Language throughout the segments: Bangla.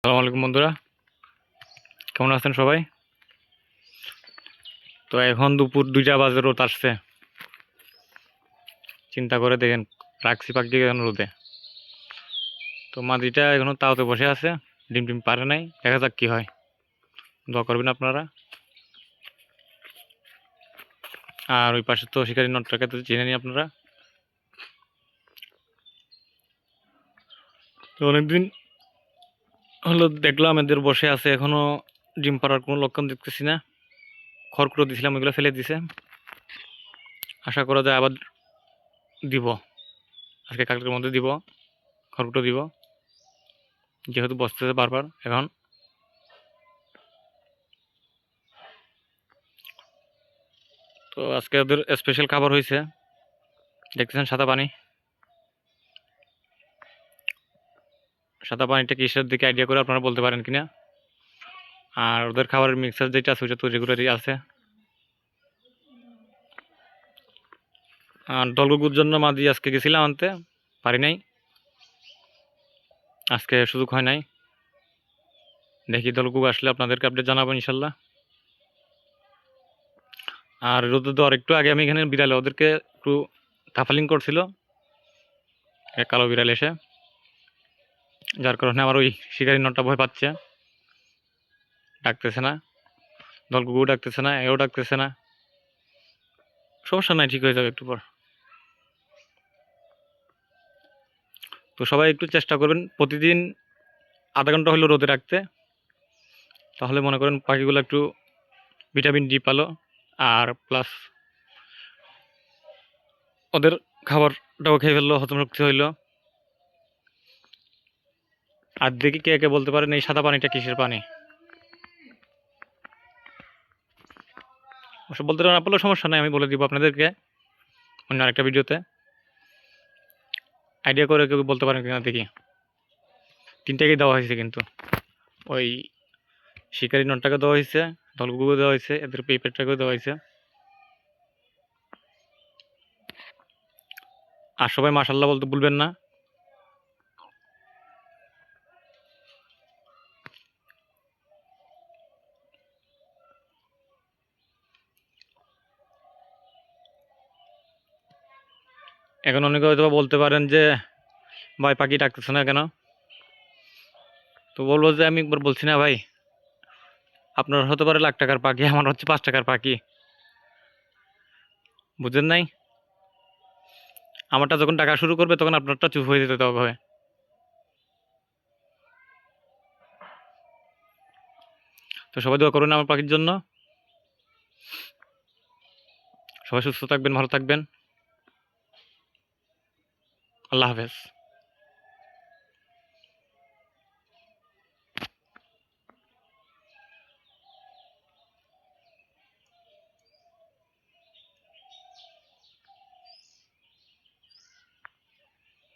আসসালামু আলাইকুম বন্ধুরা, কেমন আছেন সবাই? তো এখন দুপুর 2টা বাজে, রোদ আসছে। চিন্তা করে দেখেন, রাখছি পাখি এখন রোদে। তো মাদিটা এখনো তাওতে বসে আছে, ডিম টিম পারে নাই। দেখা যাক কি হয়, দোয়া করবেন আপনারা। আর ওই পাশে তো শিকারি নটটাকে তো চিনে নি আপনারা। তো অনেকদিন হলো দেখলাম এদের বসে আছে, এখনো ডিম পাড়ার কোনো লক্ষণ দেখতেছি না। খড়কুটো দিছিলাম, ওইগুলো ফেলে দিছে। আশা করা যায় আবার দিব, আজকে কালকের মধ্যে দিব, খড়কুটো দিব, যেহেতু বসতেছে বারবার এখন। তো আজকে ওদের স্পেশাল খাবার হয়েছে, দেখতেছেন সাদা পানি। সাদা পানিটা কিসের দিকে আইডিয়া করে আপনারা বলতে পারেন কিনা। আর ওদের খাবারের মিক্সার যেটা আছে ওইটা তো রেগুলারই আছে। আর দলগুলোর জন্য মাদি আজকে গেছিলাম আনতে, পারি নাই, আজকে সুযোগ হয় নাই। দেখি দলগুলো আসলে আপনাদেরকে আপডেট জানাবো ইনশাল্লাহ। আর রোদে দেওয়ার একটু আগে আমি এখানে বিড়ালে ওদেরকে একটু তাফালিং করছিল, এক কালো বিড়াল এসে, যার কারণে আমার ওই শিকারি নটটা ভয় পাচ্ছে, ডাকতেছে না। দলগুলো ডাকতেছে না, এও ডাকতেছে না। সমস্যা নাই, ঠিক হয়ে যাবে একটু পর। তো সবাই একটু চেষ্টা করবেন প্রতিদিন আধা ঘন্টা হলেও রোদে রাখতে, তাহলে মনে করেন পাখিগুলো একটু ভিটামিন ডি পালো, আর প্লাস ওদের খাবারটাও খেয়ে ফেললো, হজম শক্তি হইলো। আর দেখি কে কে বলতে পারেন এই সাদা পানিটা কিসের পানি। ওসব বলতে না পারলেও সমস্যা নেই, আমি বলে দিব আপনাদেরকে অন্য আরেকটা ভিডিওতে। আইডিয়া করে কেউ বলতে পারেন কিনা দেখি। তিনটাকেই দেওয়া হয়েছে কিন্তু, ওই শিকারি নটটাকে দেওয়া হয়েছে, দলগুলো দেওয়া হয়েছে, এদের পেঁপেটাকেও দেওয়া হয়েছে। আর সবাই মাশাল্লাহ বলতে ভুলবেন না। এখন অনেকে হয়তো বলতে পারেন যে ভাই পাখি ডাকতেছে না কেন। তো বলবো যে আমি একবার বলছি না ভাই, আপনার হতে পারে লাখ টাকার পাখি, আমার হচ্ছে 5 টাকার পাখি, বুঝেন নাই? আমারটা যখন টাকা শুরু করবে তখন আপনারটা চুপ হয়ে যেতে হবে। তো সবাই দোয়া করুন আমার পাখির জন্য। সবাই সুস্থ থাকবেন, ভালো থাকবেন। আল্লাহ হাফেজ।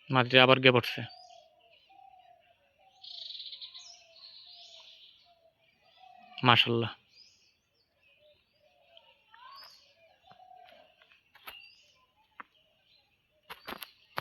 মাঝে আবার গিয়ে পড়ছে, মাশাল্লাহ।